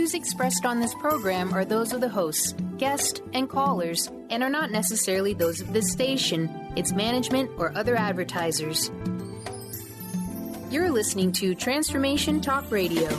views expressed on this program are those of the hosts, guests, and callers, and are not necessarily those of this station, its management, or other advertisers. You're listening to Transformation Talk Radio.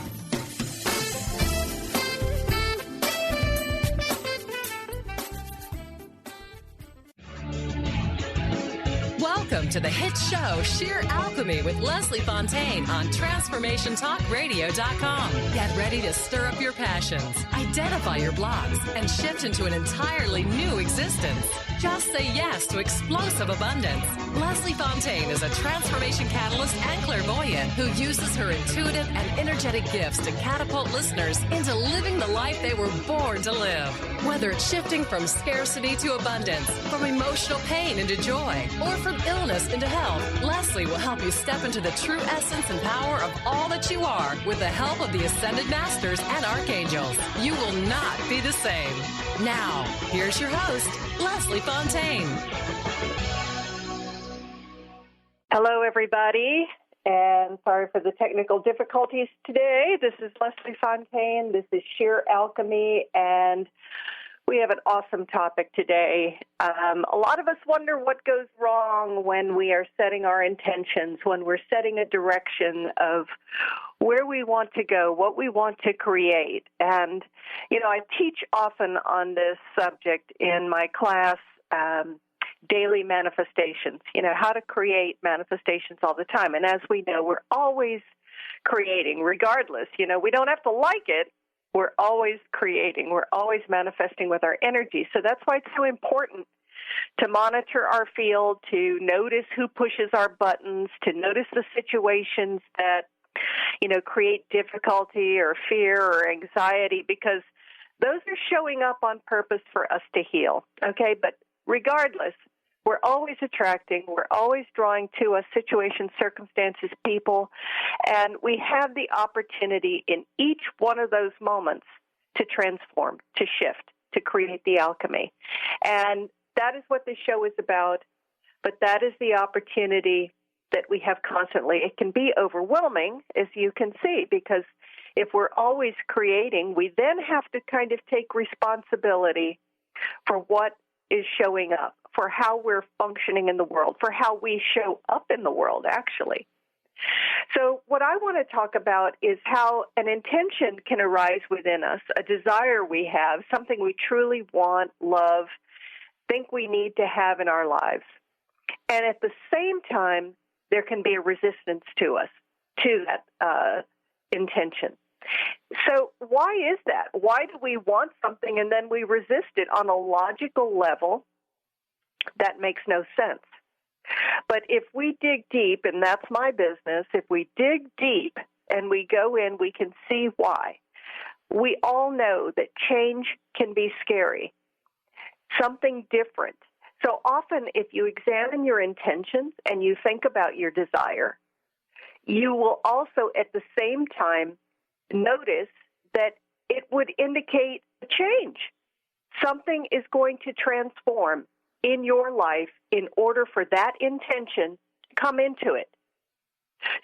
Welcome to the hit show Sheer Alchemy with Leslie Fonteyne on TransformationTalkRadio.com. Get ready to stir up your passions, identify your blocks, and shift into an entirely new existence. Just say yes to explosive abundance. Leslie Fonteyne is a transformation catalyst and clairvoyant who uses her intuitive and energetic gifts to catapult listeners into living the life they were born to live. Whether it's shifting from scarcity to abundance, from emotional pain into joy, or from illness into health, Leslie will help you step into the true essence and power of all that you are with the help of the Ascended Masters and Archangels. You will not be the same. Now, here's your host, Leslie Fonteyne. Hello, everybody, and sorry for the technical difficulties today. This is Leslie Fonteyne. This is Sheer Alchemy, and we have an awesome topic today. A lot of us wonder what goes wrong when we are setting our intentions, when we're setting a direction of where we want to go, what we want to create. And, you know, I teach often on this subject in my class, Daily Manifestations, you know, how to create manifestations all the time. And as we know, we're always creating, regardless. You know, we don't have to like it. We're always creating. We're always manifesting with our energy. So that's why it's so important to monitor our field, to notice who pushes our buttons, to notice the situations that, you know, create difficulty or fear or anxiety, because those are showing up on purpose for us to heal, okay? But regardless, we're always attracting, we're always drawing to us situations, circumstances, people, and we have the opportunity in each one of those moments to transform, to shift, to create the alchemy. And that is what this show is about, but that is the opportunity that we have constantly. It can be overwhelming, as you can see, because if we're always creating, we then have to kind of take responsibility for what is showing up, for how we're functioning in the world, for how we show up in the world, actually. So what I want to talk about is how an intention can arise within us, a desire we have, something we truly want, love, think we need to have in our lives. And at the same time, there can be a resistance to us, to that intention. So why is that? Why do we want something and then we resist it on a logical level? That makes no sense. But if we dig deep, and that's my business, if we dig deep and we go in, we can see why. We all know that change can be scary, something different. So often if you examine your intentions and you think about your desire, you will also at the same time notice that it would indicate a change. Something is going to transform in your life in order for that intention to come into it.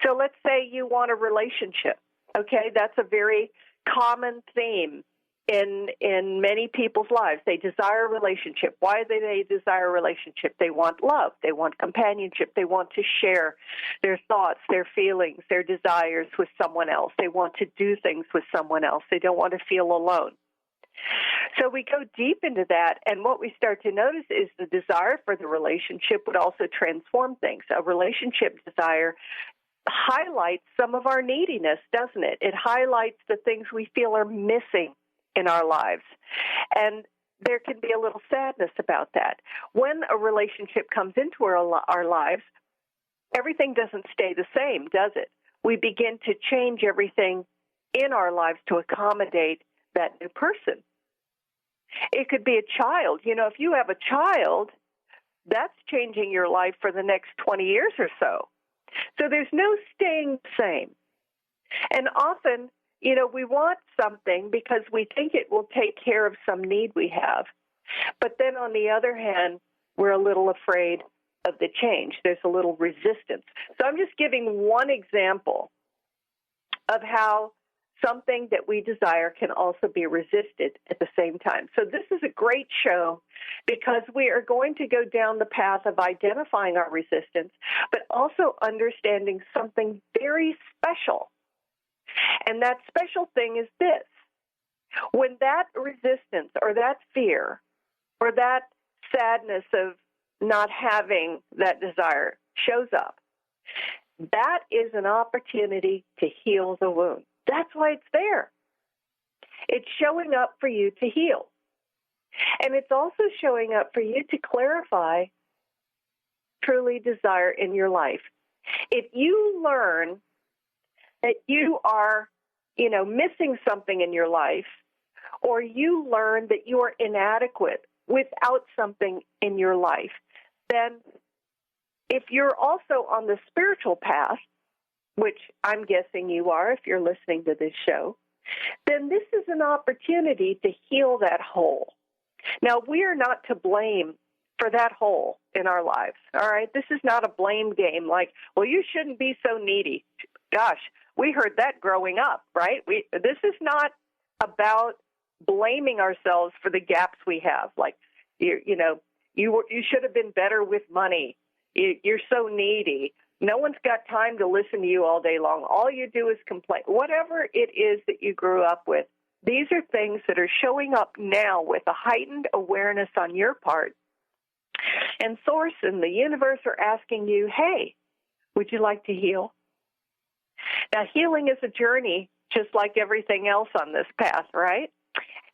So let's say you want a relationship, okay? That's a very common theme in many people's lives. They desire a relationship. Why do they desire a relationship? They want love. They want companionship. They want to share their thoughts, their feelings, their desires with someone else. They want to do things with someone else. They don't want to feel alone. So we go deep into that, and what we start to notice is the desire for the relationship would also transform things. A relationship desire highlights some of our neediness, doesn't it? It highlights the things we feel are missing in our lives. And there can be a little sadness about that. When a relationship comes into our lives, everything doesn't stay the same, does it? We begin to change everything in our lives to accommodate that new person. It could be a child. You know, if you have a child, that's changing your life for the next 20 years or so. So there's no staying the same. And often, you know, we want something because we think it will take care of some need we have. But then on the other hand, we're a little afraid of the change. There's a little resistance. So I'm just giving one example of how something that we desire can also be resisted at the same time. So this is a great show because we are going to go down the path of identifying our resistance, but also understanding something very special. And that special thing is this. When that resistance or that fear or that sadness of not having that desire shows up, that is an opportunity to heal the wound. That's why it's there. It's showing up for you to heal. And it's also showing up for you to clarify truly desire in your life. If you learn that you are, missing something in your life, or you learn that you are inadequate without something in your life, then if you're also on the spiritual path, which I'm guessing you are if you're listening to this show, then this is an opportunity to heal that hole. Now, we are not to blame for that hole in our lives, all right? This is not a blame game like, well, you shouldn't be so needy. Gosh, we heard that growing up, right? This is not about blaming ourselves for the gaps we have. Like, you should have been better with money. You're so needy. No one's got time to listen to you all day long. All you do is complain. Whatever it is that you grew up with, these are things that are showing up now with a heightened awareness on your part. And Source and the universe are asking you, hey, would you like to heal? Now, healing is a journey just like everything else on this path, right?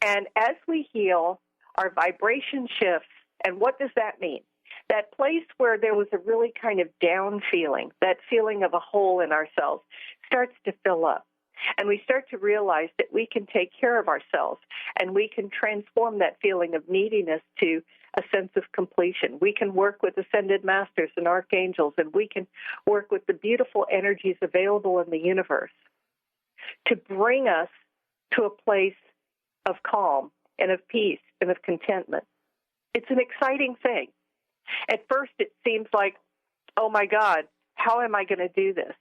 And as we heal, our vibration shifts. And what does that mean? That place where there was a really kind of down feeling, that feeling of a hole in ourselves, starts to fill up. And we start to realize that we can take care of ourselves and we can transform that feeling of neediness to a sense of completion. We can work with ascended masters and archangels, and we can work with the beautiful energies available in the universe to bring us to a place of calm and of peace and of contentment. It's an exciting thing. At first, it seems like, oh, my God, how am I going to do this?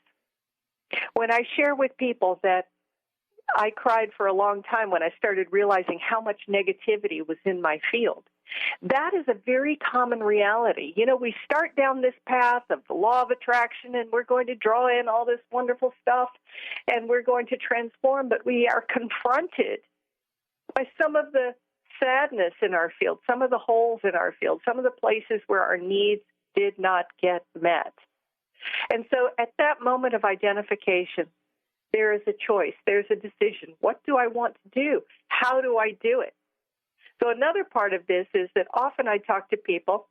When I share with people that I cried for a long time when I started realizing how much negativity was in my field, that is a very common reality. We start down this path of the law of attraction, and we're going to draw in all this wonderful stuff, and we're going to transform, but we are confronted by some of the sadness in our field, some of the holes in our field, some of the places where our needs did not get met. And so at that moment of identification, there is a choice. There's a decision. What do I want to do? How do I do it? So another part of this is that often I talk to people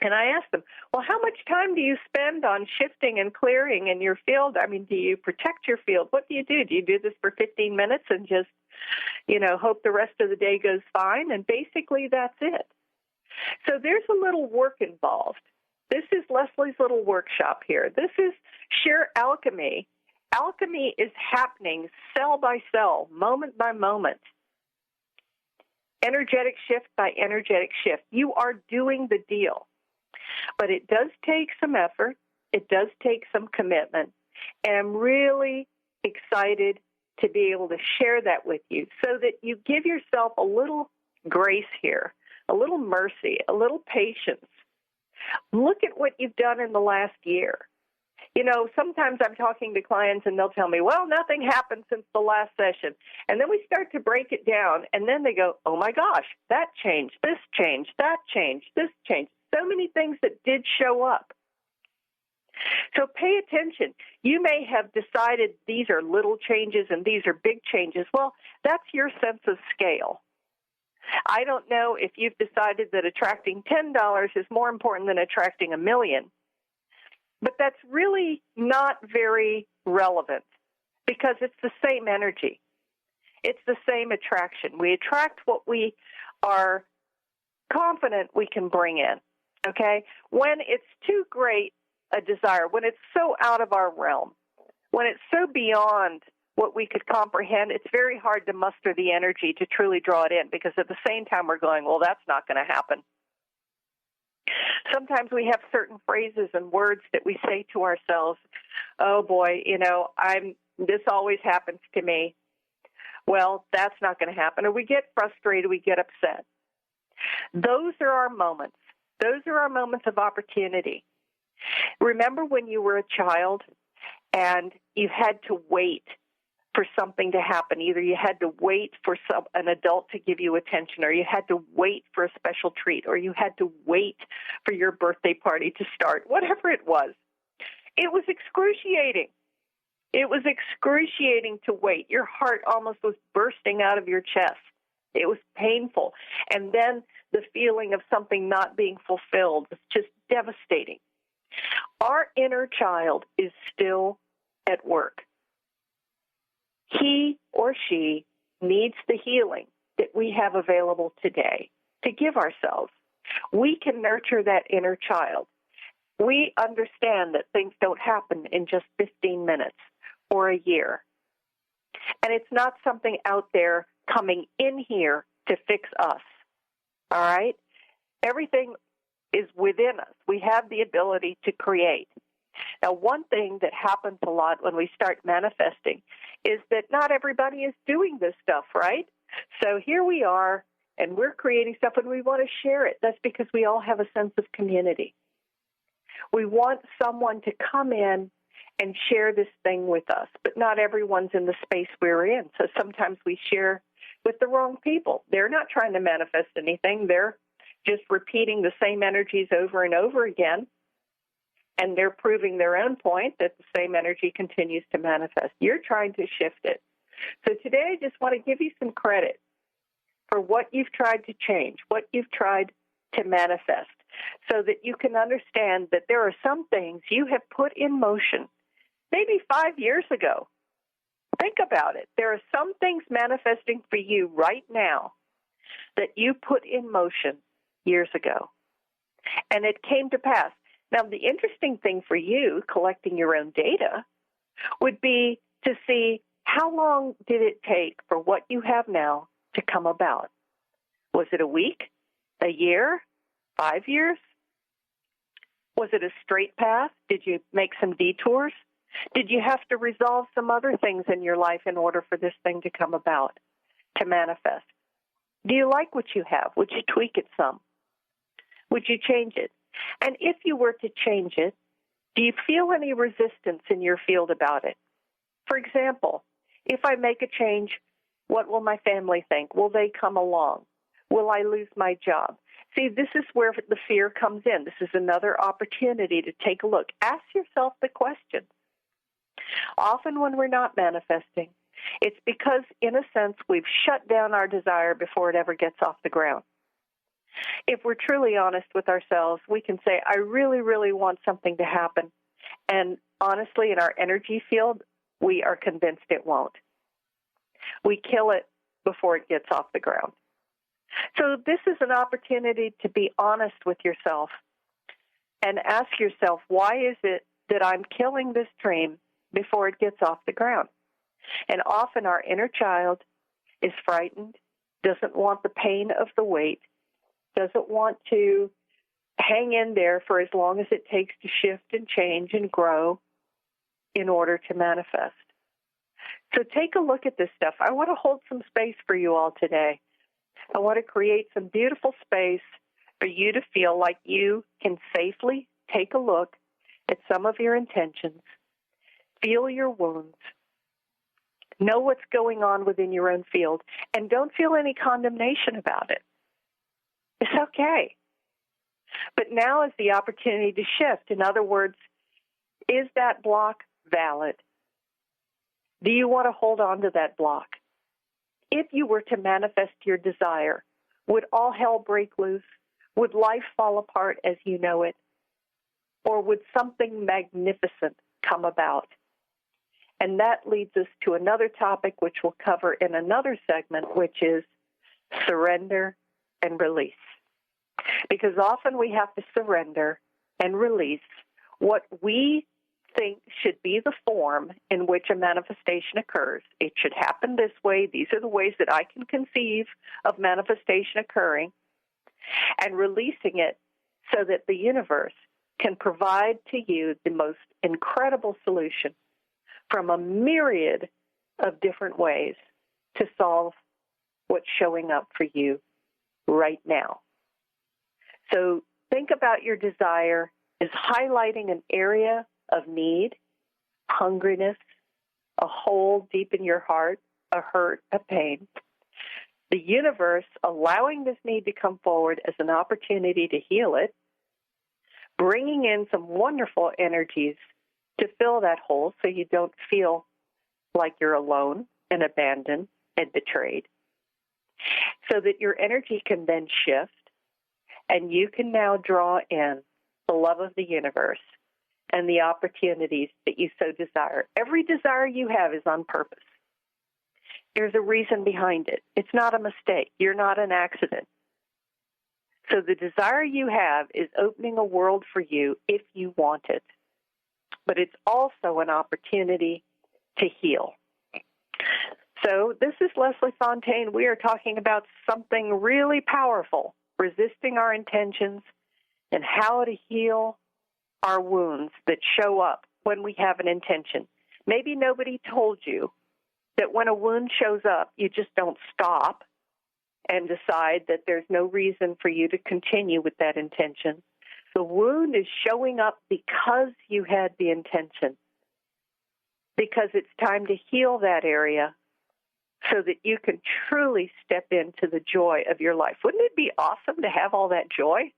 and I ask them, well, how much time do you spend on shifting and clearing in your field? I mean, do you protect your field? What do you do? Do you do this for 15 minutes and just, hope the rest of the day goes fine? And basically that's it. So there's a little work involved. This is Leslie's little workshop here. This is sheer alchemy. Alchemy is happening cell by cell, moment by moment. Energetic shift by energetic shift. You are doing the deal. But it does take some effort. It does take some commitment. And I'm really excited to be able to share that with you so that you give yourself a little grace here, a little mercy, a little patience. Look at what you've done in the last year. Sometimes I'm talking to clients and they'll tell me, well, nothing happened since the last session. And then we start to break it down, and then they go, oh, my gosh, that changed, this changed, that changed, this changed. So many things that did show up. So pay attention. You may have decided these are little changes and these are big changes. Well, that's your sense of scale. I don't know if you've decided that attracting $10 is more important than attracting $1 million. But that's really not very relevant because it's the same energy. It's the same attraction. We attract what we are confident we can bring in, okay? When it's too great a desire, when it's so out of our realm, when it's so beyond what we could comprehend, it's very hard to muster the energy to truly draw it in because at the same time we're going, well, that's not going to happen. Sometimes we have certain phrases and words that we say to ourselves, oh boy, this always happens to me. well, that's not going to happen. Or we get frustrated, we get upset. Those are our moments. Those are our moments of opportunity. Remember when you were a child and you had to wait for something to happen? Either you had to wait for an adult to give you attention, or you had to wait for a special treat, or you had to wait for your birthday party to start, whatever it was. It was excruciating. It was excruciating to wait. Your heart almost was bursting out of your chest. It was painful. And then the feeling of something not being fulfilled was just devastating. Our inner child is still at work. He or she needs the healing that we have available today to give ourselves. We can nurture that inner child. We understand that things don't happen in just 15 minutes or a year. And it's not something out there coming in here to fix us. All right? Everything is within us. We have the ability to create. Now, one thing that happens a lot when we start manifesting is that not everybody is doing this stuff, right? So here we are, and we're creating stuff, and we want to share it. That's because we all have a sense of community. We want someone to come in and share this thing with us, but not everyone's in the space we're in. So sometimes we share with the wrong people. They're not trying to manifest anything. They're just repeating the same energies over and over again, and they're proving their own point that the same energy continues to manifest. You're trying to shift it. So today I just want to give you some credit for what you've tried to change, what you've tried to manifest, so that you can understand that there are some things you have put in motion maybe 5 years ago. Think about it. There are some things manifesting for you right now that you put in motion years ago, and it came to pass. Now, the interesting thing for you, collecting your own data, would be to see how long did it take for what you have now to come about. Was it a week, a year, 5 years? Was it a straight path? Did you make some detours? Did you have to resolve some other things in your life in order for this thing to come about, to manifest? Do you like what you have? Would you tweak it some? Would you change it? And if you were to change it, do you feel any resistance in your field about it? For example, if I make a change, what will my family think? Will they come along? Will I lose my job? See, this is where the fear comes in. This is another opportunity to take a look. Ask yourself the question. Often when we're not manifesting, it's because, in a sense, we've shut down our desire before it ever gets off the ground. If we're truly honest with ourselves, we can say, I really, really want something to happen. And honestly, in our energy field, we are convinced it won't. We kill it before it gets off the ground. So this is an opportunity to be honest with yourself and ask yourself, why is it that I'm killing this dream before it gets off the ground? And often our inner child is frightened, doesn't want the pain of the wait, doesn't want to hang in there for as long as it takes to shift and change and grow in order to manifest. So take a look at this stuff. I want to hold some space for you all today. I want to create some beautiful space for you to feel like you can safely take a look at some of your intentions, feel your wounds, know what's going on within your own field, and don't feel any condemnation about it. It's okay. But now is the opportunity to shift. In other words, is that block valid? Do you want to hold on to that block? If you were to manifest your desire, would all hell break loose? Would life fall apart as you know it? Or would something magnificent come about? And that leads us to another topic which we'll cover in another segment, which is surrender and release. Because often we have to surrender and release what we think should be the form in which a manifestation occurs. It should happen this way. These are the ways that I can conceive of manifestation occurring, and releasing it so that the universe can provide to you the most incredible solution from a myriad of different ways to solve what's showing up for you right now. So think about your desire as highlighting an area of need, hungriness, a hole deep in your heart, a hurt, a pain. The universe allowing this need to come forward as an opportunity to heal it, bringing in some wonderful energies to fill that hole so you don't feel like you're alone and abandoned and betrayed, so that your energy can then shift and you can now draw in the love of the universe and the opportunities that you so desire. Every desire you have is on purpose. There's a reason behind it. It's not a mistake. You're not an accident. So the desire you have is opening a world for you if you want it. But it's also an opportunity to heal. So this is Leslie Fonteyne. We are talking about something really powerful, resisting our intentions and how to heal our wounds that show up when we have an intention. Maybe nobody told you that when a wound shows up, you just don't stop and decide that there's no reason for you to continue with that intention. The wound is showing up because you had the intention, because it's time to heal that area so that you can truly step into the joy of your life. Wouldn't it be awesome to have all that joy?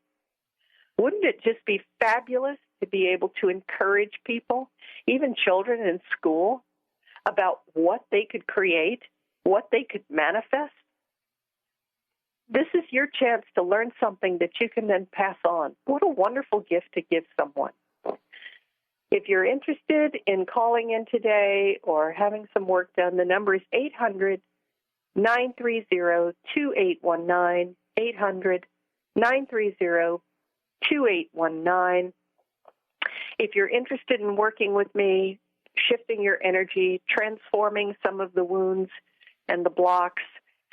Wouldn't it just be fabulous to be able to encourage people, even children in school, about what they could create, what they could manifest? This is your chance to learn something that you can then pass on. What a wonderful gift to give someone. If you're interested in calling in today or having some work done, the number is 800-930-2819, 800-930-2819. If you're interested in working with me, shifting your energy, transforming some of the wounds and the blocks,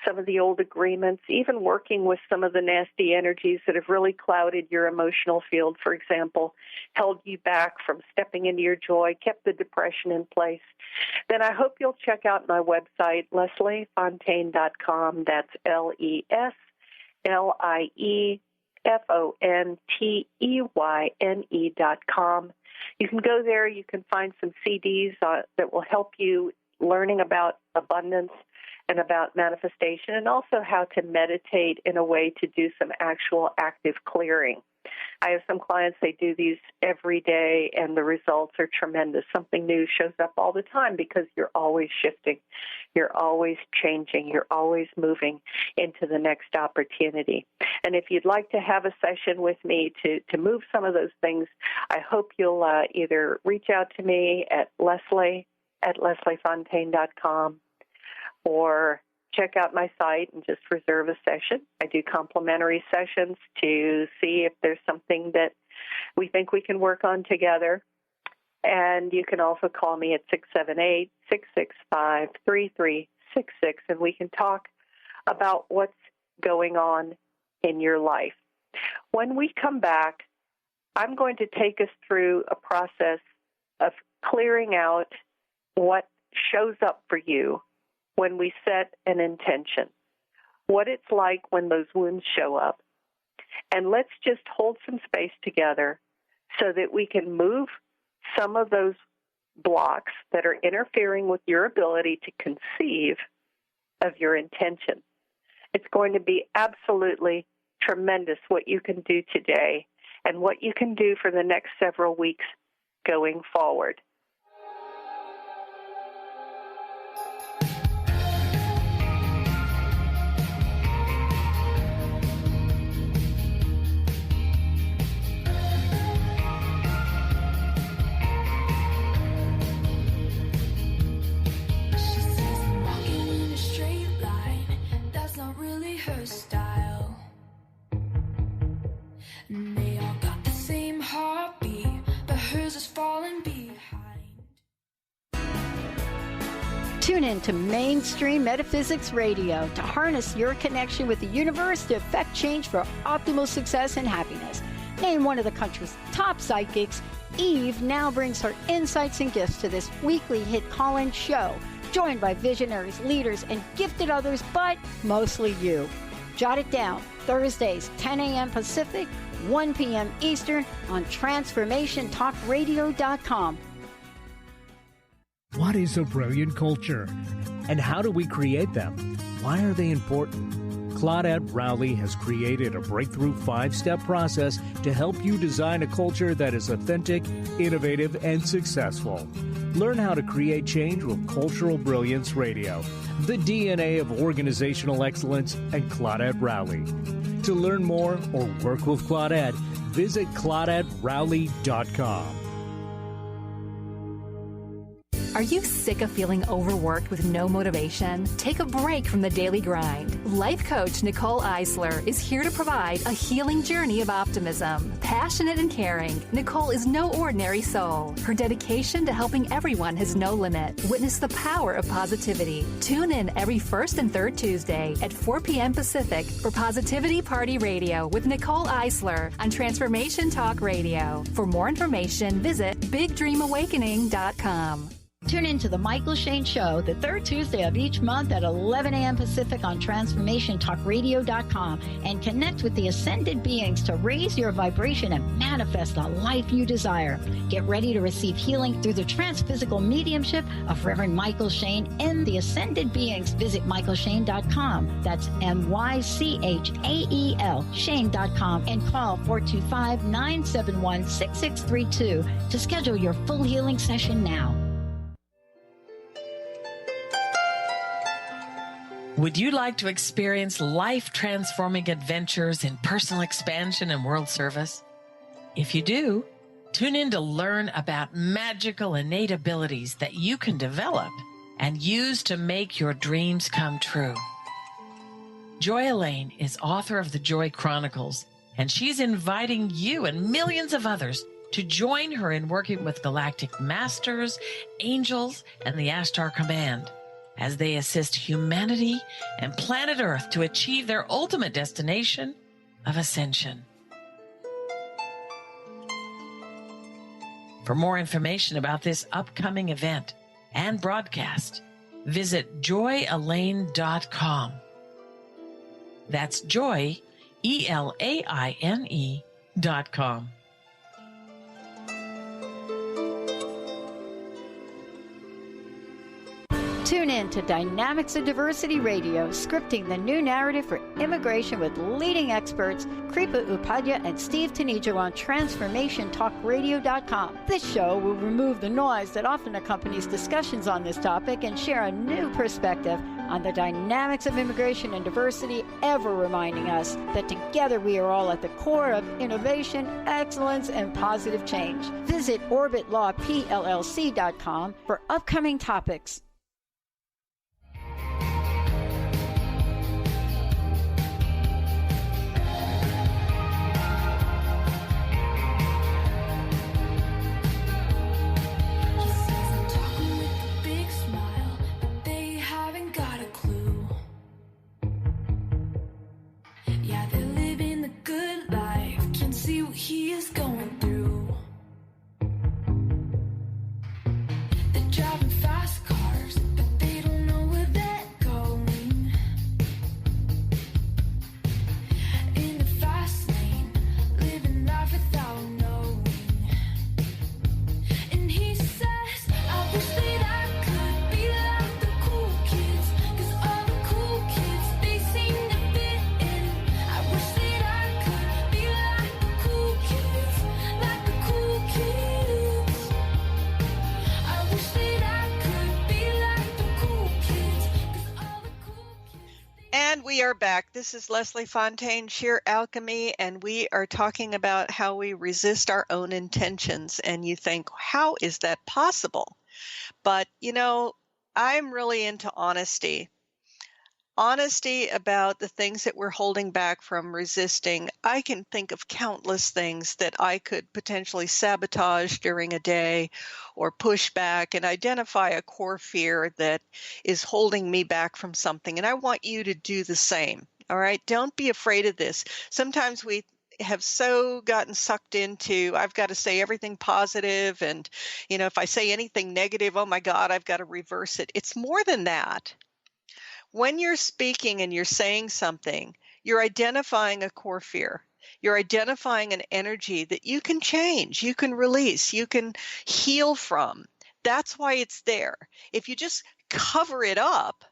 some of the old agreements, even working with some of the nasty energies that have really clouded your emotional field, for example, held you back from stepping into your joy, kept the depression in place, then I hope you'll check out my website, lesliefonteyne.com. That's LeslieFonteyne.com. You can go there. You can find some CDs that will help you learning about abundance and about manifestation, and also how to meditate in a way to do some actual active clearing. I have some clients, they do these every day, and the results are tremendous. Something new shows up all the time because you're always shifting. You're always changing. You're always moving into the next opportunity. And if you'd like to have a session with me to move some of those things, I hope you'll either reach out to me at lesliefonteyne.com or check out my site and just reserve a session. I do complimentary sessions to see if there's something that we think we can work on together. And you can also call me at 678-665-3366, and we can talk about what's going on in your life. When we come back, I'm going to take us through a process of clearing out what shows up for you when we set an intention, what it's like when those wounds show up. And let's just hold some space together so that we can move some of those blocks that are interfering with your ability to conceive of your intention. It's going to be absolutely tremendous what you can do today and what you can do for the next several weeks going forward. Tune in to Mainstream Metaphysics Radio to harness your connection with the universe to effect change for optimal success and happiness. Named one of the country's top psychics, Eve now brings her insights and gifts to this weekly hit call-in show joined by visionaries, leaders, and gifted others, but mostly you. Jot it down. Thursdays, 10 a.m. Pacific, 1 p.m. Eastern on TransformationTalkRadio.com. What is a brilliant culture? And how do we create them? Why are they important? Claudette Rowley has created a breakthrough 5-step process to help you design a culture that is authentic, innovative, and successful. Learn how to create change with Cultural Brilliance Radio, the DNA of organizational excellence, and Claudette Rowley. To learn more or work with Claudette, visit ClaudetteRowley.com. Are you sick of feeling overworked with no motivation? Take a break from the daily grind. Life coach Nicole Eisler is here to provide a healing journey of optimism. Passionate and caring, Nicole is no ordinary soul. Her dedication to helping everyone has no limit. Witness the power of positivity. Tune in every first and third Tuesday at 4 p.m. Pacific for Positivity Party Radio with Nicole Eisler on Transformation Talk Radio. For more information, visit BigDreamAwakening.com. Tune in to The Michael Shane Show the third Tuesday of each month at 11 a.m. Pacific on TransformationTalkRadio.com and connect with the ascended beings to raise your vibration and manifest the life you desire. Get ready to receive healing through the transphysical mediumship of Reverend Michael Shane and the ascended beings. Visit MichaelShane.com. That's MyChael, Shane.com, and call 425-971-6632 to schedule your full healing session now. Would you like to experience life-transforming adventures in personal expansion and world service? If you do, tune in to learn about magical innate abilities that you can develop and use to make your dreams come true. Joy Elaine is author of the Joy Chronicles, and she's inviting you and millions of others to join her in working with galactic masters, angels, and the Ashtar Command as they assist humanity and planet Earth to achieve their ultimate destination of ascension. For more information about this upcoming event and broadcast, visit joyelaine.com. That's joy, ELAINE.com. Tune in to Dynamics of Diversity Radio, scripting the new narrative for immigration with leading experts Kripa Upadhyaya and Steve Tanijo on TransformationTalkRadio.com. This show will remove the noise that often accompanies discussions on this topic and share a new perspective on the dynamics of immigration and diversity, ever reminding us that together we are all at the core of innovation, excellence, and positive change. Visit OrbitLawPLLC.com for upcoming topics. He is going through. They're driving fast cars, but they don't know where they're going. In the fast lane, living life without knowing. And he says, I wish that I could be like the cool kids, 'cause all the cool kids, they seem to fit in. I wish that I could be like the cool kids, like the cool kids. I wish that I could be like the cool kids, 'cause all the cool kids. And we are back. This is Leslie Fonteyne, Sheer Alchemy, and we are talking about how we resist our own intentions. And you think, how is that possible? But, you know, I'm really into honesty. Honesty about the things that we're holding back from resisting. I can think of countless things that I could potentially sabotage during a day or push back and identify a core fear that is holding me back from something. And I want you to do the same. All right. Don't be afraid of this. Sometimes we have so gotten sucked into, I've got to say everything positive, and, if I say anything negative, oh my God, I've got to reverse it. It's more than that. When you're speaking and you're saying something, you're identifying a core fear. You're identifying an energy that you can change, you can release, you can heal from. That's why it's there. If you just cover it up,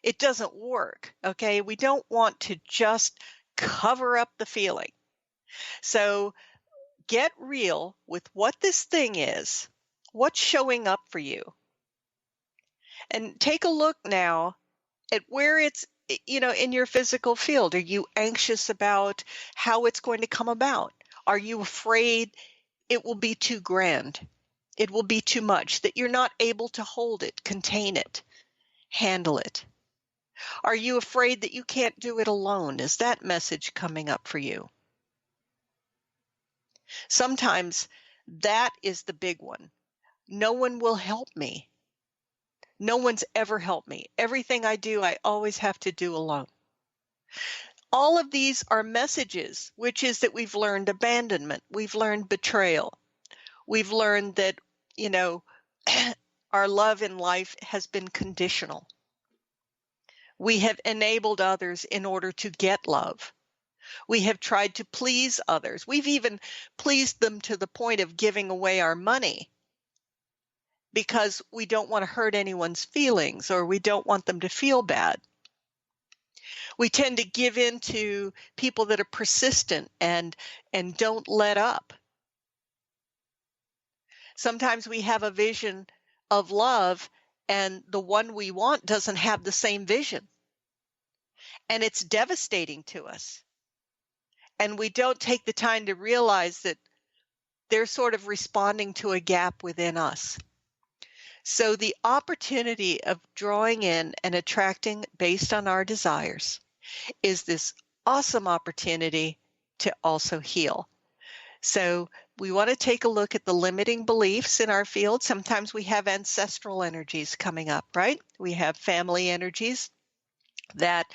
it doesn't work, okay? We don't want to just cover up the feeling. So get real with what this thing is, what's showing up for you. And take a look now at where it's, in your physical field. Are you anxious about how it's going to come about? Are you afraid it will be too grand? It will be too much, that you're not able to hold it, contain it, handle it? Are you afraid that you can't do it alone? Is that message coming up for you? Sometimes that is the big one. No one will help me. No one's ever helped me. Everything I do, I always have to do alone. All of these are messages, which is that we've learned abandonment. We've learned betrayal. We've learned that, our love in life has been conditional. We have enabled others in order to get love. We have tried to please others. We've even pleased them to the point of giving away our money because we don't want to hurt anyone's feelings, or we don't want them to feel bad. We tend to give in to people that are persistent and don't let up. Sometimes we have a vision of love, and the one we want doesn't have the same vision. And it's devastating to us. And we don't take the time to realize that they're sort of responding to a gap within us. So the opportunity of drawing in and attracting based on our desires is this awesome opportunity to also heal. So we want to take a look at the limiting beliefs in our field. Sometimes we have ancestral energies coming up, right? We have family energies that,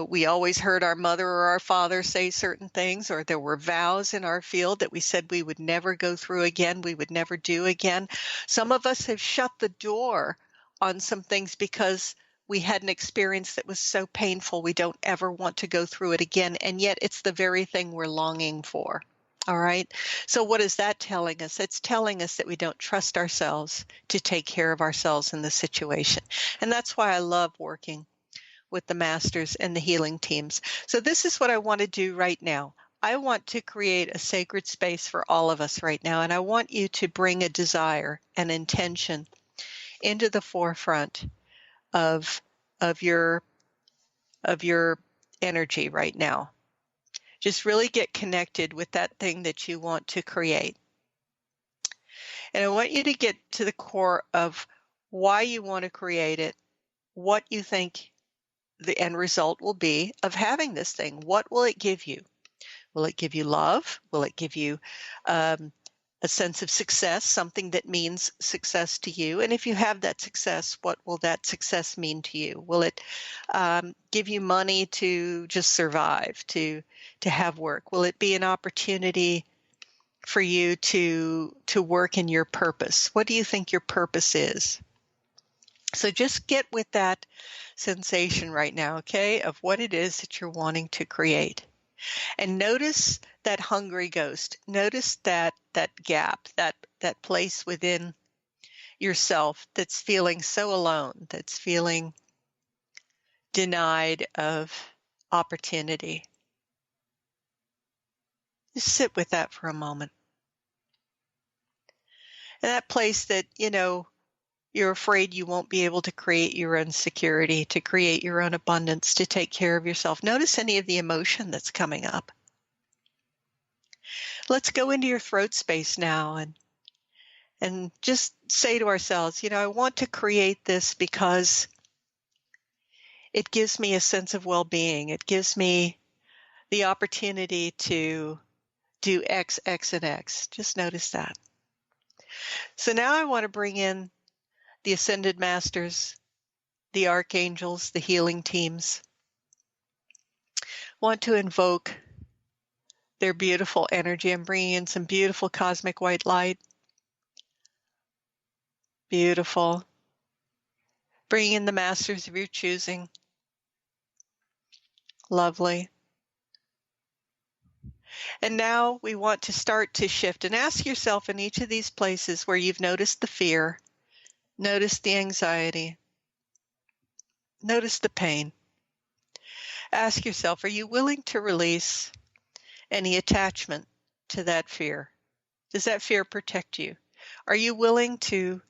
we always heard our mother or our father say certain things, or there were vows in our field that we said we would never go through again, we would never do again. Some of us have shut the door on some things because we had an experience that was so painful we don't ever want to go through it again, and yet it's the very thing we're longing for. All right. So what is that telling us? It's telling us that we don't trust ourselves to take care of ourselves in the situation. And that's why I love working with the masters and the healing teams. So this is what I want to do right now. I want to create a sacred space for all of us right now. And I want you to bring a desire, an intention into the forefront of your energy right now. Just really get connected with that thing that you want to create. And I want you to get to the core of why you want to create it, what you think the end result will be of having this thing. What will it give you? Will it give you love? Will it give you a sense of success, something that means success to you? And if you have that success, what will that success mean to you? Will it give you money to just survive, to have work? Will it be an opportunity for you to work in your purpose? What do you think your purpose is? So just get with that sensation right now, okay, of what it is that you're wanting to create. And notice that hungry ghost. Notice that gap, that place within yourself that's feeling so alone, that's feeling denied of opportunity. Just sit with that for a moment. And that place that, you're afraid you won't be able to create your own security, to create your own abundance, to take care of yourself. Notice any of the emotion that's coming up. Let's go into your throat space now and just say to ourselves, I want to create this because it gives me a sense of well-being. It gives me the opportunity to do X, X, and X. Just notice that. So now I want to bring in the Ascended Masters, the Archangels, the healing teams. want to invoke their beautiful energy. I'm bringing in some beautiful cosmic white light. Beautiful. Bring in the masters of your choosing. Lovely. And now we want to start to shift and ask yourself in each of these places where you've noticed the fear, noticed the anxiety, noticed the pain. Ask yourself, are you willing to release any attachment to that fear? Does that fear protect you? Are you willing to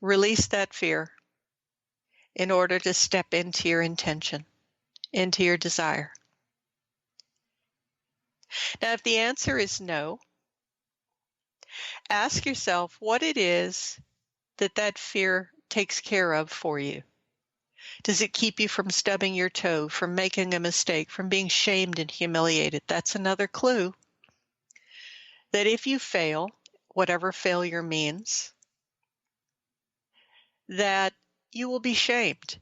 release that fear in order to step into your intention, into your desire? Now, if the answer is no, ask yourself what it is that fear takes care of for you. Does it keep you from stubbing your toe, from making a mistake, from being shamed and humiliated? That's another clue that if you fail, whatever failure means, that you will be shamed,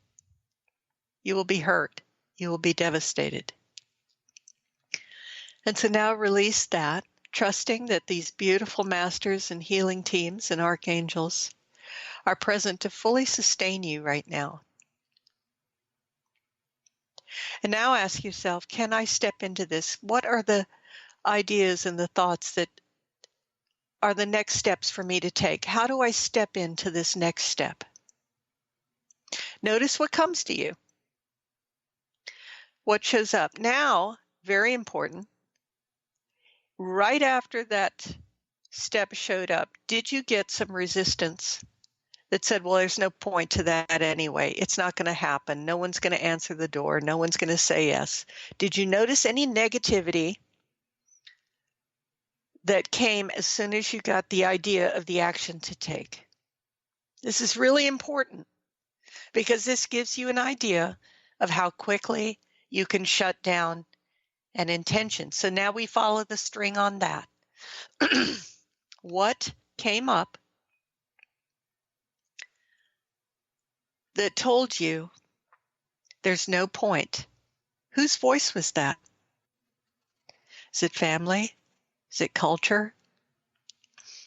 you will be hurt, you will be devastated. And so now release that, trusting that these beautiful masters and healing teams and archangels are present to fully sustain you right now. And now ask yourself, can I step into this? What are the ideas and the thoughts that are the next steps for me to take? How do I step into this next step? Notice what comes to you. What shows up. Now, very important, right after that step showed up, did you get some resistance that said, well, there's no point to that anyway. It's not going to happen. No one's going to answer the door. No one's going to say yes. Did you notice any negativity that came as soon as you got the idea of the action to take? This is really important because this gives you an idea of how quickly you can shut down an intention. So now we follow the string on that. What came up that told you there's no point? Whose voice was that? Is it family? Is it culture?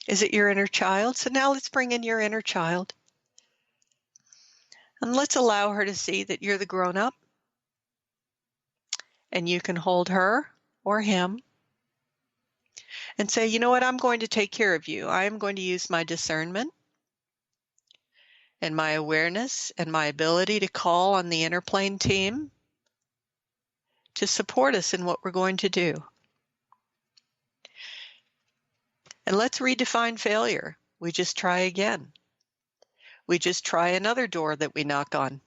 Is it your inner child? So now let's bring in your inner child. And let's allow her to see that you're the grown-up. And you can hold her or him and say, you know what, I'm going to take care of you. I'm going to use my discernment and my awareness and my ability to call on the inner plane team to support us in what we're going to do. And let's redefine failure. We just try again. We just try another door that we knock on.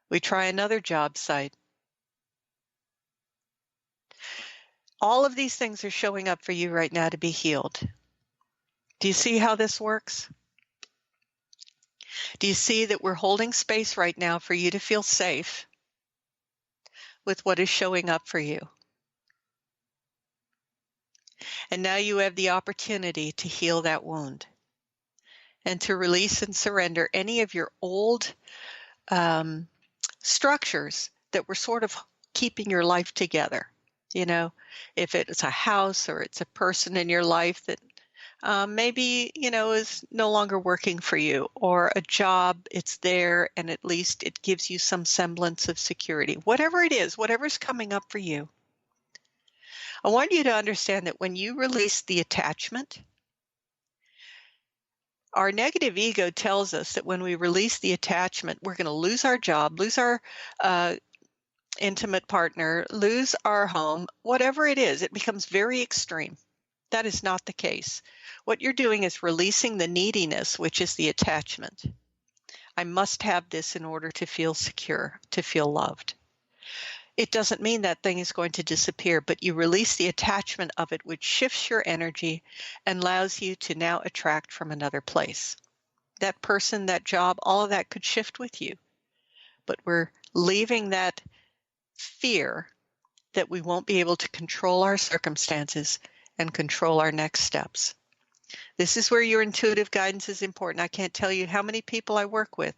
We try another job site. All of these things are showing up for you right now to be healed. Do you see how this works? Do you see that we're holding space right now for you to feel safe with what is showing up for you? And now you have the opportunity to heal that wound and to release and surrender any of your old structures that were sort of keeping your life together. You know, if it's a house or it's a person in your life that maybe, is no longer working for you, or a job, it's there and at least it gives you some semblance of security. Whatever it is, whatever's coming up for you, I want you to understand that when you release the attachment, our negative ego tells us that when we release the attachment, we're going to lose our job, lose our intimate partner, lose our home, whatever it is. It becomes very extreme. That is not the case. What you're doing is releasing the neediness, which is the attachment. I must have this in order to feel secure, to feel loved. It doesn't mean that thing is going to disappear, but you release the attachment of it, which shifts your energy and allows you to now attract from another place. That person, that job, all of that could shift with you. But we're leaving that fear that we won't be able to control our circumstances and control our next steps. This is where your intuitive guidance is important. I can't tell you how many people I work with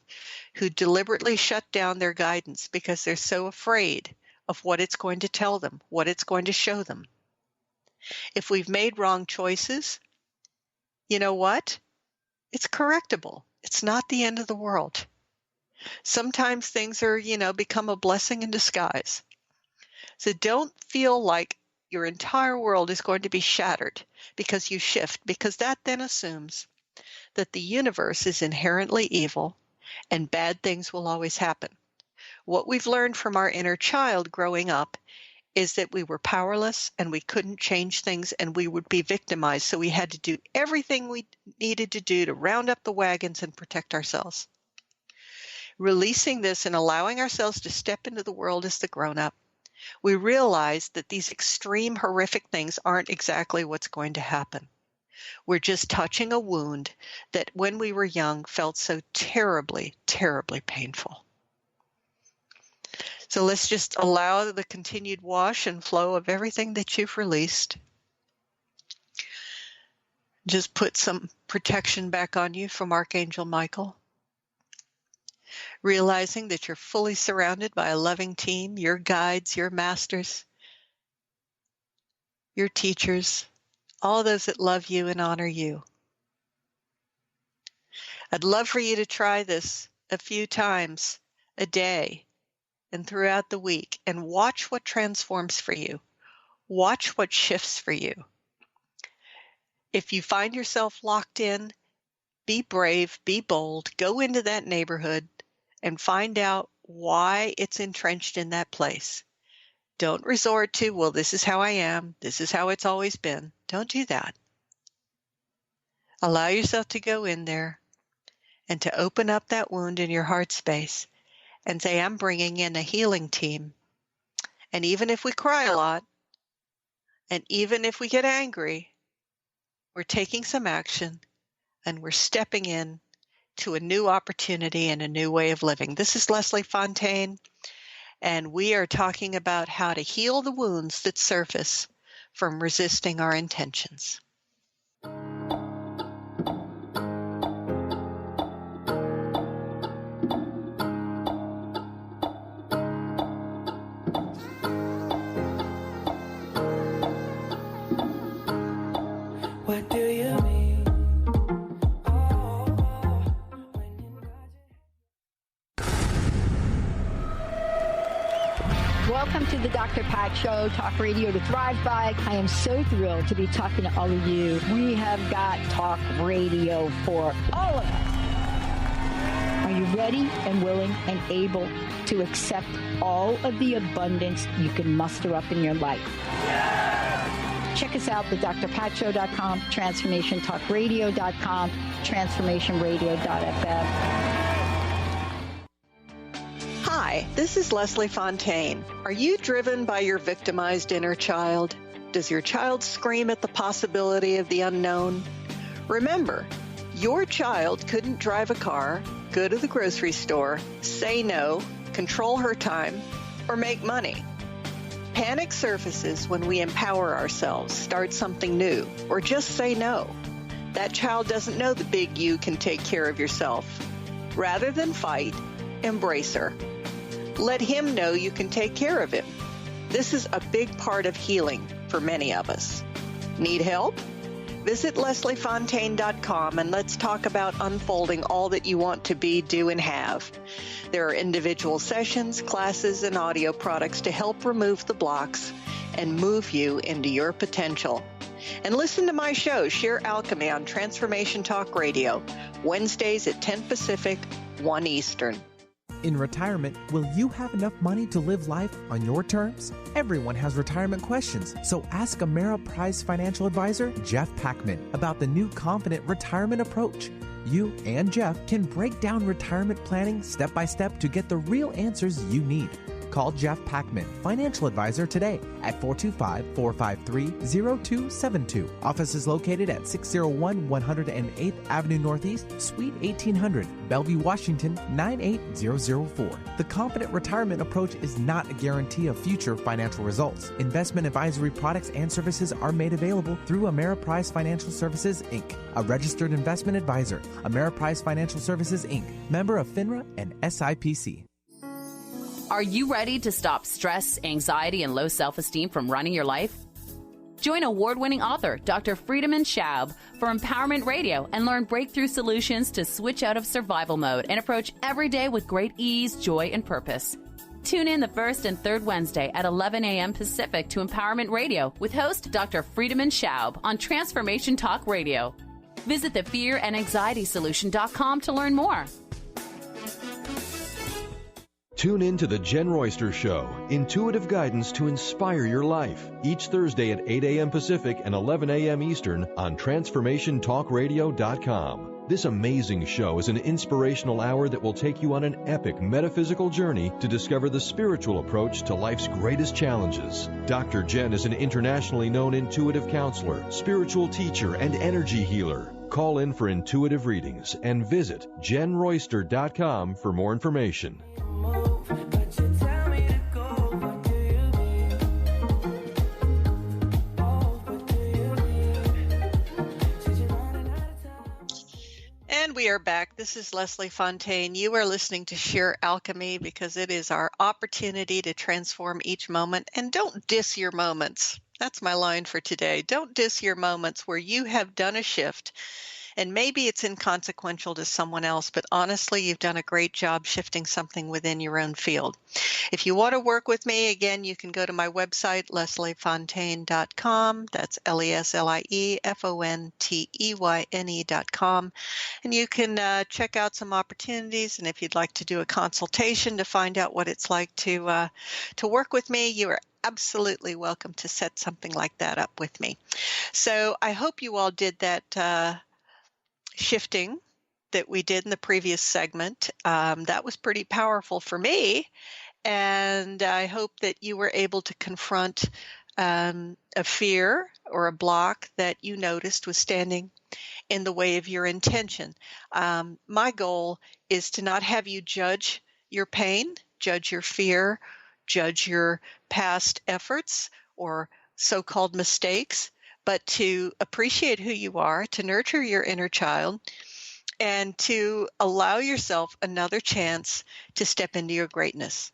who deliberately shut down their guidance because they're so afraid of what it's going to tell them, what it's going to show them. If we've made wrong choices, you know what? It's correctable. It's not the end of the world. Sometimes things are, become a blessing in disguise. So don't feel like your entire world is going to be shattered because you shift, because that then assumes that the universe is inherently evil and bad things will always happen. What we've learned from our inner child growing up is that we were powerless and we couldn't change things and we would be victimized. So we had to do everything we needed to do to round up the wagons and protect ourselves. Releasing this and allowing ourselves to step into the world as the grown-up, we realize that these extreme, horrific things aren't exactly what's going to happen. We're just touching a wound that when we were young felt so terribly, terribly painful. So let's just allow the continued wash and flow of everything that you've released. Just put some protection back on you from Archangel Michael. Realizing that you're fully surrounded by a loving team, your guides, your masters, your teachers, all those that love you and honor you. I'd love for you to try this a few times a day and throughout the week and watch what transforms for you. Watch what shifts for you. If you find yourself locked in, be brave, be bold, go into that neighborhood and find out why it's entrenched in that place. Don't resort to, well, this is how I am. This is how it's always been. Don't do that. Allow yourself to go in there and to open up that wound in your heart space and say, I'm bringing in a healing team. And even if we cry a lot, and even if we get angry, we're taking some action and we're stepping in to a new opportunity and a new way of living. This is Leslie Fonteyne, and we are talking about how to heal the wounds that surface from resisting our intentions. What do you mean? Welcome to the Dr. Pat Show, Talk Radio to Thrive By. I am so thrilled to be talking to all of you. We have got Talk Radio for all of us. Are you ready and willing and able to accept all of the abundance you can muster up in your life? Check us out, thedrpatshow.com, transformationtalkradio.com, transformationradio.fm. Hi, this is Leslie Fonteyne. Are you driven by your victimized inner child? Does your child scream at the possibility of the unknown? Remember, your child couldn't drive a car, go to the grocery store, say no, control her time, or make money. Panic surfaces when we empower ourselves, start something new, or just say no. That child doesn't know the big you can take care of yourself. Rather than fight, embrace her. Let him know you can take care of him. This is a big part of healing for many of us. Need help? Visit lesliefontaine.com and let's talk about unfolding all that you want to be, do, and have. There are individual sessions, classes, and audio products to help remove the blocks and move you into your potential. And listen to my show, Sheer Alchemy, on Transformation Talk Radio, Wednesdays at 10 Pacific, 1 Eastern. In retirement, will you have enough money to live life on your terms? Everyone has retirement questions, so ask Ameriprise financial advisor Jeff Packman about the new Confident Retirement Approach. You and Jeff can break down retirement planning step by step to get the real answers you need. Call Jeff Packman, financial advisor, today at 425-453-0272. Office is located at 601 108th Avenue Northeast, Suite 1800, Bellevue, Washington, 98004. The Confident Retirement Approach is not a guarantee of future financial results. Investment advisory products and services are made available through Ameriprise Financial Services, Inc., a registered investment advisor. Ameriprise Financial Services, Inc., member of FINRA and SIPC. Are you ready to stop stress, anxiety, and low self-esteem from running your life? Join award-winning author Dr. Friedemann Schaub for Empowerment Radio and learn breakthrough solutions to switch out of survival mode and approach every day with great ease, joy, and purpose. Tune in the first and third Wednesday at 11 a.m. Pacific to Empowerment Radio with host Dr. Friedemann Schaub on Transformation Talk Radio. Visit thefearandanxietysolution.com to learn more. Tune in to The Jen Royster Show, intuitive guidance to inspire your life, each Thursday at 8 a.m. Pacific and 11 a.m. Eastern on TransformationTalkRadio.com. This amazing show is an inspirational hour that will take you on an epic metaphysical journey to discover the spiritual approach to life's greatest challenges. Dr. Jen is an internationally known intuitive counselor, spiritual teacher, and energy healer. Call in for intuitive readings and visit JenRoyster.com for more information. And we are back. This is Leslie Fonteyne. You are listening to Sheer Alchemy because it is our opportunity to transform each moment. And don't diss your moments. That's my line for today. Don't diss your moments where you have done a shift. And maybe it's inconsequential to someone else, but honestly, you've done a great job shifting something within your own field. If you want to work with me, again, you can go to my website, lesliefonteyne.com. That's LeslieFonteyne.com. And you can check out some opportunities. And if you'd like to do a consultation to find out what it's like to work with me, you are absolutely welcome to set something like that up with me. So I hope you all did that shifting that we did in the previous segment. That was pretty powerful for me. And I hope that you were able to confront a fear or a block that you noticed was standing in the way of your intention. My goal is to not have you judge your pain, judge your fear, judge your past efforts or so-called mistakes, but to appreciate who you are, to nurture your inner child, and to allow yourself another chance to step into your greatness.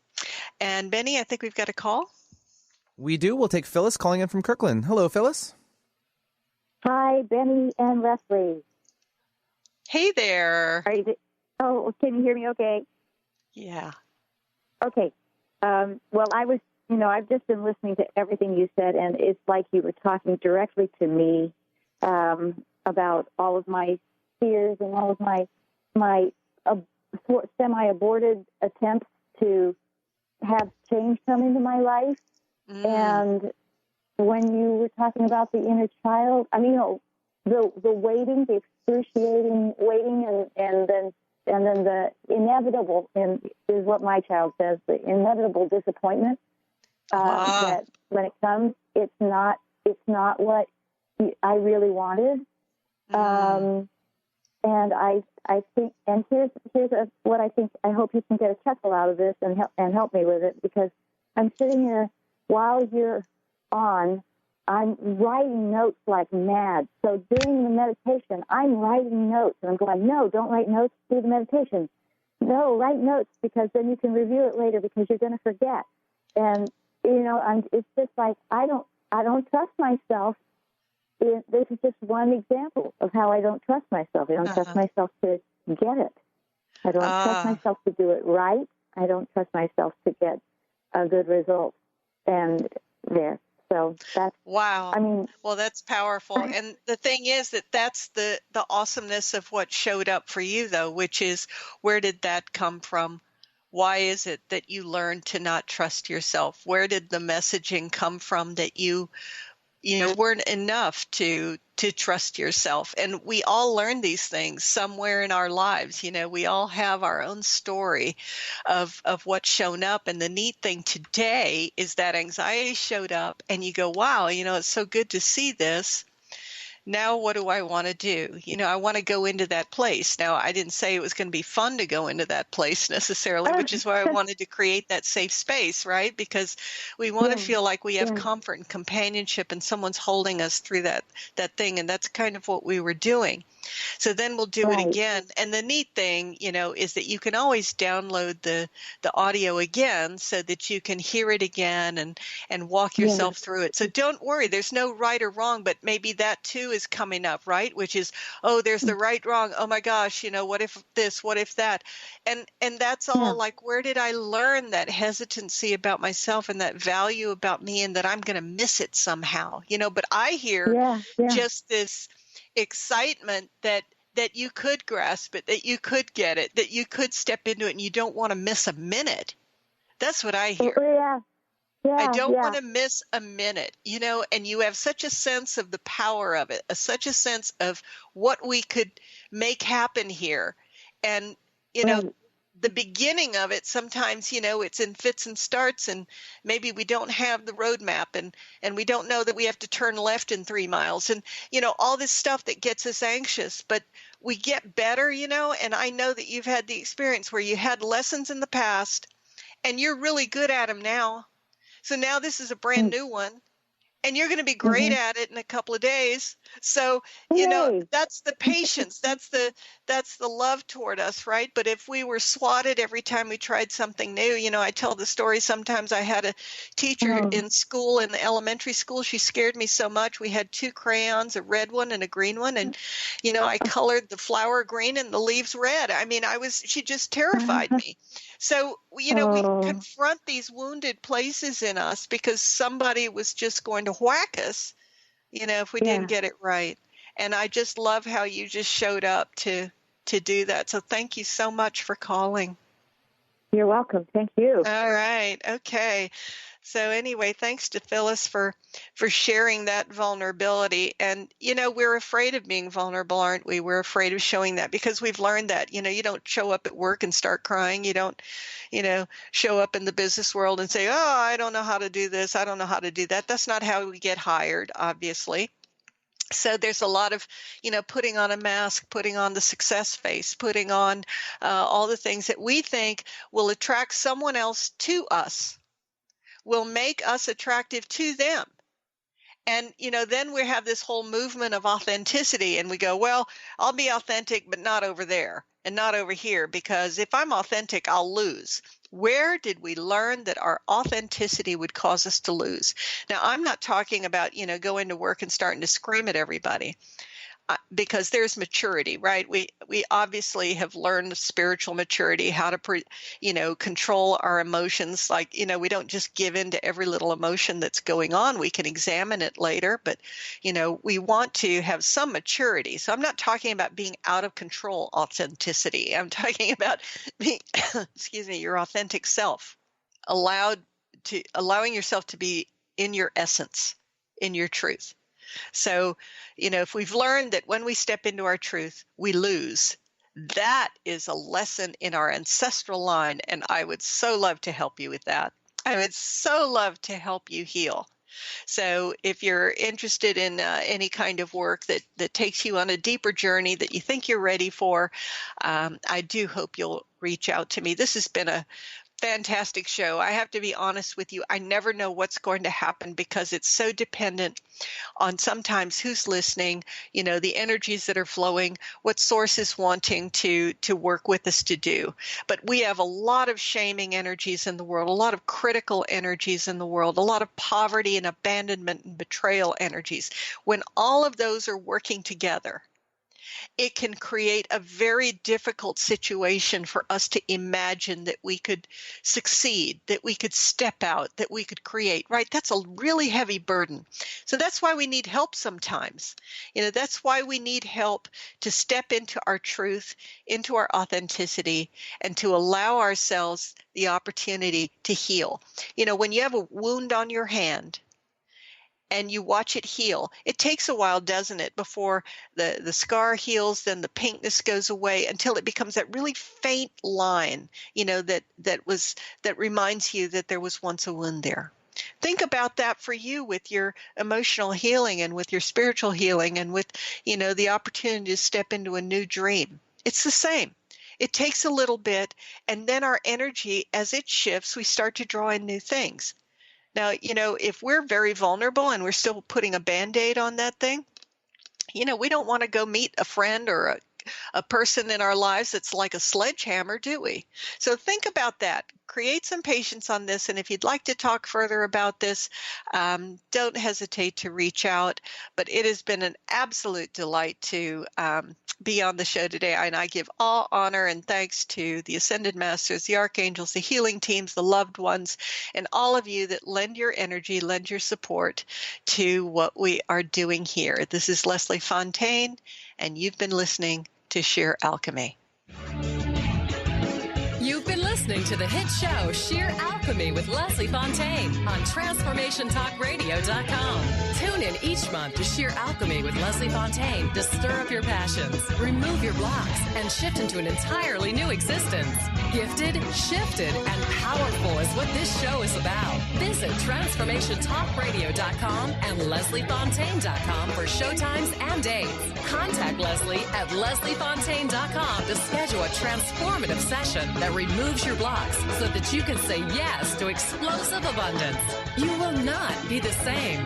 And Benny, I think we've got a call. We do. We'll take Phyllis calling in from Kirkland. Hello, Phyllis. Hi, Benny and Leslie. Hey there. Oh, can you hear me okay? Yeah. Okay. Well, I've just been listening to everything you said, and it's like you were talking directly to me about all of my fears and all of my semi-aborted attempts to have change come into my life. And when you were talking about the inner child, the waiting, the excruciating waiting, and then the inevitable, and is what my child says, the inevitable disappointment. That when it comes, it's not what I really wanted. And I think, and here's what I think. I hope you can get a chuckle out of this and help me with it, because I'm sitting here while you're on. I'm writing notes like mad. So during the meditation, I'm writing notes, and I'm going, no, don't write notes, do the meditation. No, write notes, because then you can review it later, because you're going to forget. And it's just like I don't trust myself. This is just one example of how I don't trust myself. I don't trust myself to get it. I don't trust myself to do it right. I don't trust myself to get a good result. And there. So that's wow. Well, that's powerful. And the thing is that's the awesomeness of what showed up for you, though, which is, where did that come from? Why is it that you learned to not trust yourself? Where did the messaging come from that you weren't enough to trust yourself. And we all learn these things somewhere in our lives. We all have our own story of what's shown up. And the neat thing today is that anxiety showed up and you go, wow, it's so good to see this. Now, what do I want to do? I want to go into that place. Now, I didn't say it was going to be fun to go into that place necessarily, which is why I wanted to create that safe space, right? Because we want to feel like we have comfort and companionship and someone's holding us through that thing. And that's kind of what we were doing. So then we'll do it again. And the neat thing, is that you can always download the audio again so that you can hear it again and walk yourself through it. So don't worry, there's no right or wrong, but maybe that too is coming up, right? Which is, oh, there's the right, wrong. Oh my gosh, what if this, what if that? And that's all like, where did I learn that hesitancy about myself and that value about me and that I'm going to miss it somehow, but I hear just this excitement that you could grasp it, that you could get it, that you could step into it and you don't want to miss a minute. That's what I hear. I don't want to miss a minute, and you have such a sense of the power of it, such a sense of what we could make happen here. And, the beginning of it, sometimes, it's in fits and starts and maybe we don't have the roadmap and we don't know that we have to turn left in 3 miles and, all this stuff that gets us anxious, but we get better, and I know that you've had the experience where you had lessons in the past and you're really good at them now. So now this is a brand new one. And you're going to be great at it in a couple of days. So, that's the patience. That's the love toward us, right? But if we were swatted every time we tried something new, I tell the story. Sometimes I had a teacher in school, in the elementary school. She scared me so much. We had 2 crayons, a red one and a green one. And, I colored the flower green and the leaves red. I mean, she just terrified me. So, we confront these wounded places in us because somebody was just going to whack us, if we didn't get it right. And I just love how you just showed up to do that. So thank you so much for calling. You're welcome. Thank you. All right. Okay. So anyway, thanks to Phyllis for sharing that vulnerability. And, we're afraid of being vulnerable, aren't we? We're afraid of showing that because we've learned that, you don't show up at work and start crying. You don't, show up in the business world and say, oh, I don't know how to do this. I don't know how to do that. That's not how we get hired, obviously. So there's a lot of, putting on a mask, putting on the success face, putting on all the things that we think will attract someone else to us, will make us attractive to them. And, then we have this whole movement of authenticity and we go, well, I'll be authentic, but not over there and not over here, because if I'm authentic, I'll lose. Where did we learn that our authenticity would cause us to lose? Now, I'm not talking about, going to work and starting to scream at everybody. Because there's maturity, right? We obviously have learned spiritual maturity, how to, control our emotions. Like, we don't just give in to every little emotion that's going on. We can examine it later, but, we want to have some maturity. So I'm not talking about being out of control authenticity. I'm talking about being, your authentic self, allowing yourself to be in your essence, in your truth. So, if we've learned that when we step into our truth, we lose, that is a lesson in our ancestral line. And I would so love to help you with that. I would so love to help you heal. So if you're interested in any kind of work that takes you on a deeper journey that you think you're ready for, I do hope you'll reach out to me. This has been a fantastic show. I have to be honest with you. I never know what's going to happen because it's so dependent on sometimes who's listening, the energies that are flowing, what source is wanting to work with us to do. But we have a lot of shaming energies in the world, a lot of critical energies in the world, a lot of poverty and abandonment and betrayal energies. When all of those are working together, it can create a very difficult situation for us to imagine that we could succeed, that we could step out, that we could create, right? That's a really heavy burden. So that's why we need help sometimes. That's why we need help to step into our truth, into our authenticity, and to allow ourselves the opportunity to heal. When you have a wound on your hand, and you watch it heal. It takes a while, doesn't it, before the scar heals, then the pinkness goes away until it becomes that really faint line, that reminds you that there was once a wound there. Think about that for you with your emotional healing and with your spiritual healing and with, the opportunity to step into a new dream. It's the same. It takes a little bit, and then our energy, as it shifts, we start to draw in new things. Now, if we're very vulnerable and we're still putting a Band-Aid on that thing, we don't want to go meet a friend or a person in our lives that's like a sledgehammer, do we? So think about that. Create some patience on this. And if you'd like to talk further about this, don't hesitate to reach out. But it has been an absolute delight to be on the show today. And I give all honor and thanks to the Ascended Masters, the Archangels, the healing teams, the loved ones, and all of you that lend your energy, lend your support to what we are doing here. This is Leslie Fonteyne, and you've been listening to Sheer Alchemy. You've been listening to the hit show Sheer Alchemy with Leslie Fonteyne on TransformationTalkRadio.com. Tune in each month to Sheer Alchemy with Leslie Fonteyne to stir up your passions, remove your blocks, and shift into an entirely new existence. Gifted, shifted, and powerful is what this show is about. Visit TransformationTalkRadio.com and LeslieFonteyne.com for showtimes and dates. Contact Leslie at LeslieFonteyne.com to schedule a transformative session that removes your blocks so that you can say yes to explosive abundance. You will not be the same.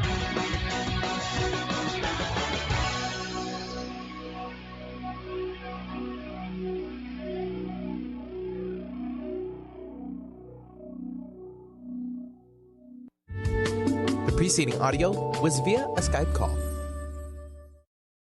The preceding audio was via a Skype call.